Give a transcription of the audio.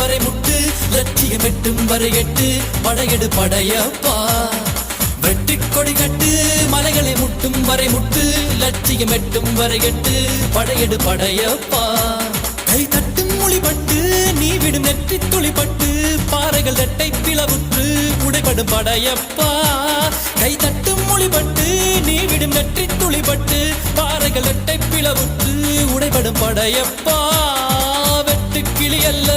வரை முட்டு லட்சியம் எட்டும் வரை எட்டு படையெடு படையப்பா வெற்றி கொடி கட்டு மலைகளை முட்டும் வரை முட்டு லட்சியம் எட்டும் வரை எட்டு படையெடு படையப்பா கை தட்டும் மொழிபட்டு நீ விடும் நெற்றி துளிப்பட்டு பாறைகள் இரட்டை பிளவுற்று உடைபடும் படையப்பா கை தட்டும் மொழிபட்டு நீ விடும் நெற்றி துளிப்பட்டு பாறைகள் இரட்டை பிளவுற்று உடைபடும் படையப்பா வெட்டு கிளி அல்ல